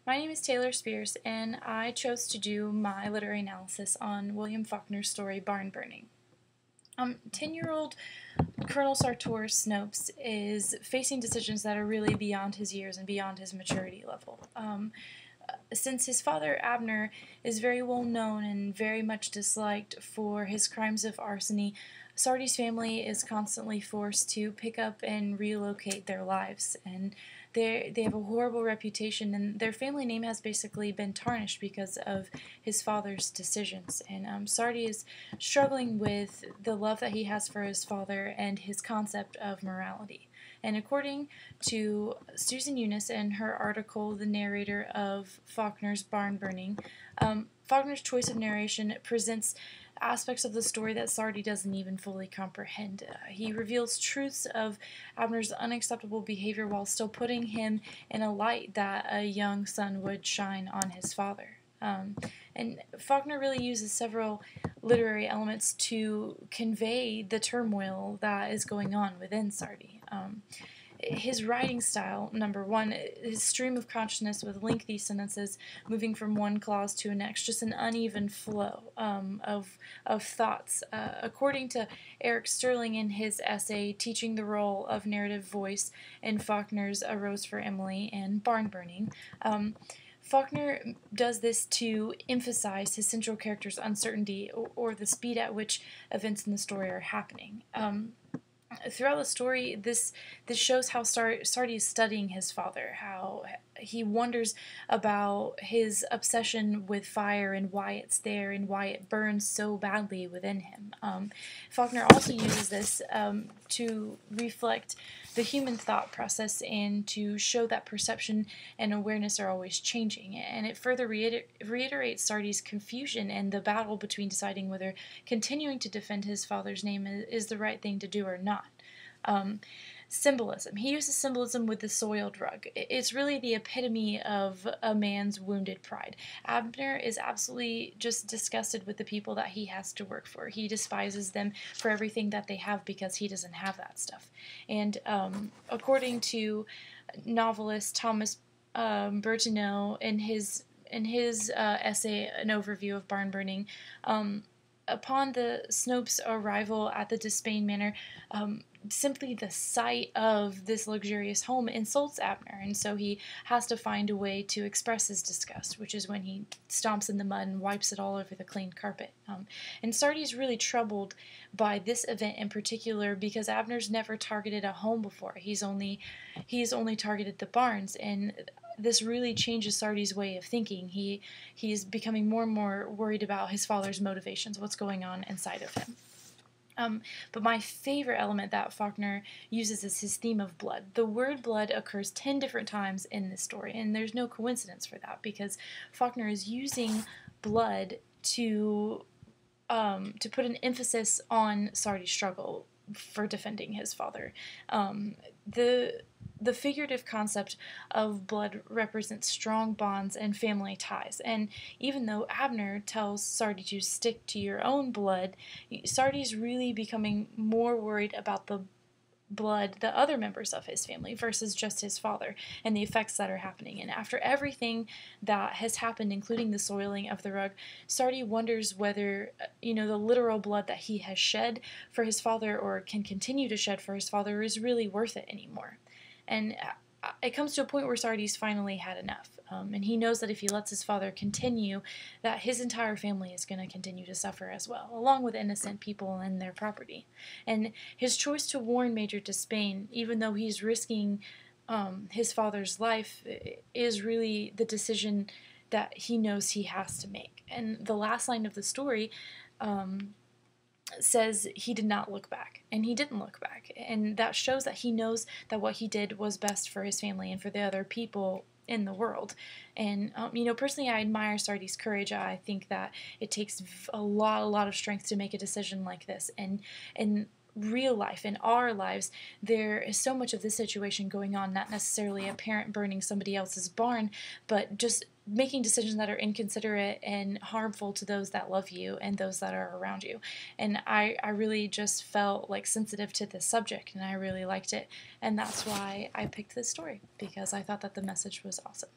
My name is Taylor Spears, and I chose to do my literary analysis on William Faulkner's story Barn Burning. 10-year-old Colonel Sartor Snopes is facing decisions that are really beyond his years and beyond his maturity level. Since his father, Abner, is very well known and very much disliked for his crimes of arson, Sardi's family is constantly forced to pick up and relocate their lives, and they have a horrible reputation, and their family name has basically been tarnished because of his father's decisions. And Sardi is struggling with the love that he has for his father and his concept of morality. And according to Susan Eunice in her article, The Narrator of Faulkner's Barn Burning, Faulkner's choice of narration presents aspects of the story that Sardi doesn't even fully comprehend. He reveals truths of Abner's unacceptable behavior while still putting him in a light that a young son would shine on his father. And Faulkner really uses several literary elements to convey the turmoil that is going on within Sardi. His writing style, number one, his stream of consciousness with lengthy sentences moving from one clause to the next, just an uneven flow of thoughts. According to Eric Sterling in his essay Teaching the Role of Narrative Voice in Faulkner's A Rose for Emily and Barn Burning, Faulkner does this to emphasize his central character's uncertainty or the speed at which events in the story are happening. Throughout the story, this shows how Sardi is studying his father, how he wonders about his obsession with fire and why it's there and why it burns so badly within him. Faulkner also uses this to reflect the human thought process and to show that perception and awareness are always changing. And it further reiterates Sardi's confusion and the battle between deciding whether continuing to defend his father's name is the right thing to do or not. Symbolism. He uses symbolism with the soiled rug. It's really the epitome of a man's wounded pride. Abner is absolutely just disgusted with the people that he has to work for. He despises them for everything that they have because he doesn't have that stuff. And according to novelist Thomas Bertineau in his essay, An Overview of Barn Burning, upon the Snopes' arrival at the Despain Manor, simply the sight of this luxurious home insults Abner, and so he has to find a way to express his disgust, which is when he stomps in the mud and wipes it all over the clean carpet. And Sardi is really troubled by this event in particular because Abner's never targeted a home before. He's only targeted the barns, and this really changes Sardi's way of thinking. He's becoming more and more worried about his father's motivations, what's going on inside of him. But my favorite element that Faulkner uses is his theme of blood. The word blood occurs 10 different times in this story, and there's no coincidence for that because Faulkner is using blood to put an emphasis on Sardi's struggle for defending his father. The figurative concept of blood represents strong bonds and family ties, and even though Abner tells Sardi to stick to your own blood, Sardi's really becoming more worried about the other members of his family versus just his father and the effects that are happening. And after everything that has happened, including the soiling of the rug, Sardi wonders whether, the literal blood that he has shed for his father or can continue to shed for his father is really worth it anymore. And it comes to a point where Sardi's finally had enough. And he knows that if he lets his father continue, that his entire family is going to continue to suffer as well, along with innocent people and their property. And his choice to warn Major Despain, even though he's risking his father's life, is really the decision that he knows he has to make. And the last line of the story says he did not look back, and he didn't look back, and that shows that he knows that what he did was best for his family and for the other people in the world. And personally, I admire Sardi's courage. I think that it takes a lot of strength to make a decision like this, and in real life, in our lives, there is so much of this situation going on, not necessarily a parent burning somebody else's barn, but just making decisions that are inconsiderate and harmful to those that love you and those that are around you. And I really just felt sensitive to this subject, and I really liked it, and that's why I picked this story, because I thought that the message was awesome.